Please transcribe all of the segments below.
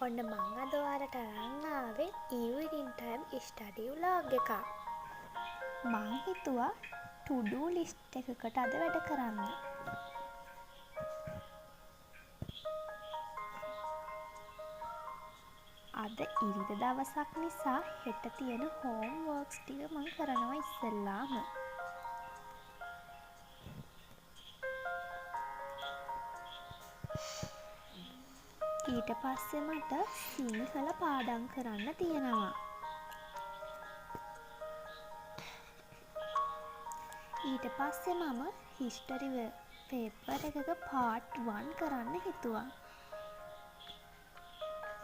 ඔන්න මං අද ඔයාලට අරන් ආවේ evening time study vlog එකක්. මං හිතුවා to do list එකකට අද වැඩ කරන්න. අද ඉරිදා දවසක් නිසා හෙට තියෙන homeworks ටික මං කරනවා ඉස්සෙල්ලාම. ඊට පස්සේ මට සිංහල පාඩම් කරන්න තියෙනවා. ඊට පස්සේ මම හිස්ටරි පේපර් එකක පාර්ට් 1 කරන්න හිතුවා.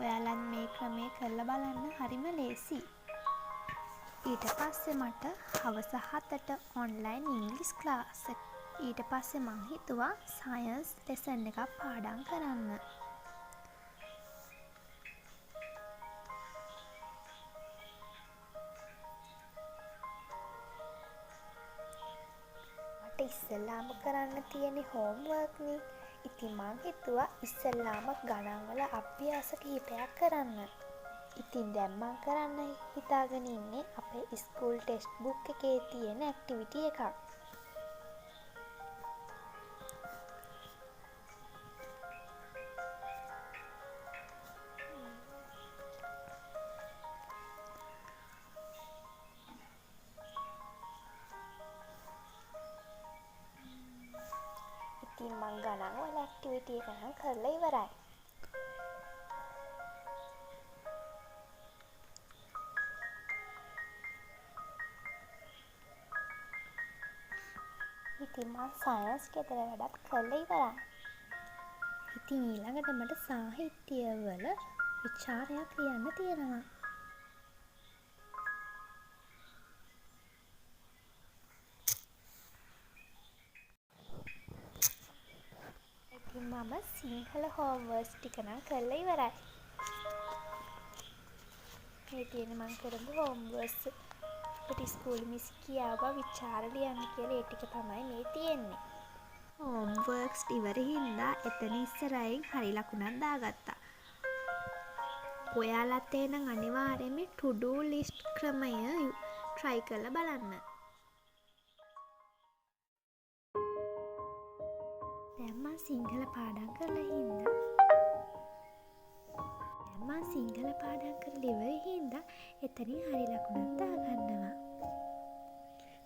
ඔයාලත් මේ ක්‍රමේ කරලා බලන්න හරිම ලේසි. ඊට පස්සේ මට හවස 7ට ඔන්ලයින් ඉංග්‍රීසි ක්ලාස් එක. ඊට පස්සේ මං හිතුවා සයන්ස් ලෙසන් එකක් පාඩම් කරන්න. ඉස්සෙල්ලාම කරන්න තියෙන හෝම්වර්ක් නේ. ඉතින් මං හිතුවා ඉස්සෙල්ලාම ගණන් වල අභ්‍යාස කිහිපයක් කරන්න. ඉතින් දැන් මං කරන්න හිතාගෙන ඉන්නේ අපේ ස්කූල් ටෙක්ස්ට් බුක් එකේ තියෙන ඇක්ටිවිටි එකක්. ඉතින් මං ගණන් වල ඇක්ටිවිටි එක නම් කරලා ඉවරයි. ඉතින් මං සයන්ස් ගෙදර වැඩත් කරලා ඉවරයි. ඉතින් ඊළඟට මට සාහිත්‍ය වල විචාරයක් ලියන්න තියෙනවා. මම සිංහල හෝම්වර්ක්ස් ටික නම් කරලා ඉවරයි. මේ තියෙන මං කරපු හෝම්වර්ක්ස් අපිට ඉස්කෝලේ මිස් කියාවා විචාර ලියන්න කියලා. ඒ ටික තමයි මේ තියෙන්නේ. හෝම්වර්ක්ස් ඉවර හින්දා එතන ඉස්සරහින් හරි ලකුණක් දාගත්තා. ඔයාලත් එහෙනම් අනිවාර්යයෙන්ම to do list ක්‍රමය try කරලා බලන්න. දැන් මං සිංහල පාඩම් කරලා ඉවර හින්දා එතනින් හරි ලකුණක් දාගන්නවා.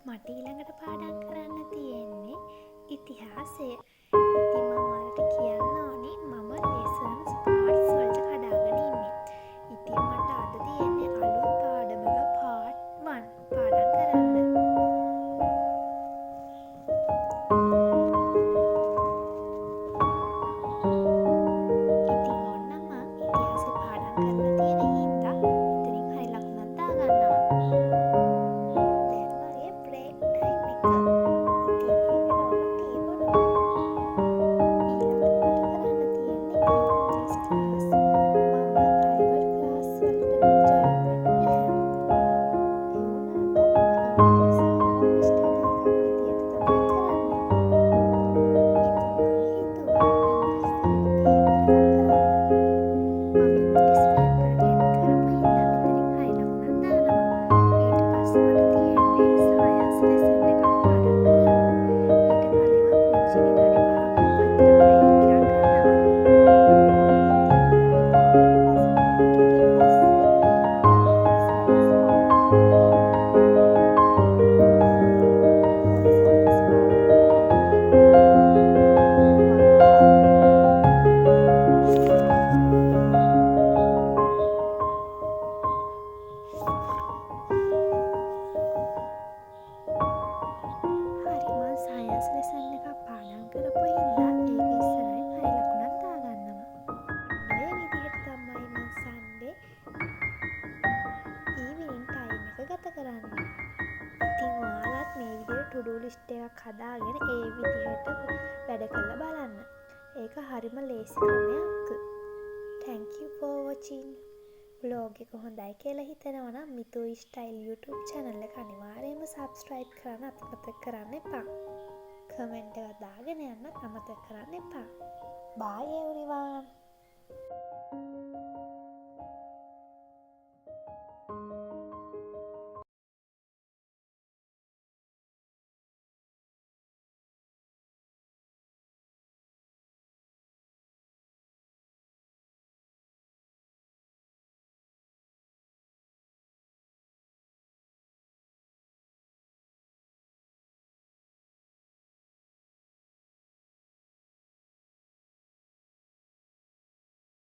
මට ඊළඟට පාඩම් කරන්න තියෙන්නේ ඉතිහාසය. ඉතින් මම ඔයාලට කියන්න ඕනේ මම lessons parts වලට කඩාගෙන ඉන්නේ. ඉතින් මට අද තියෙන්නේ අලුත් පාඩමක part 1 පාඩම් කරන්න. ඉතින් ඔයාලත් මේ විදිහට to do list එකක් හදාගෙන ඒ විදිහට වැඩ කරලා බලන්න. ඒක හරිම ලේසි ක්‍රමයක්. Thank you for watching. vlog එක හොඳයි කියලා හිතනවා නම් මිතුයි style YouTube channel එක අනිවාර්යයෙන්ම subscribe කරන්න අමතක කරන්න එපා. comment එකක් දාගෙන යන්න අමතක කරන්න එපා. Bye everyone.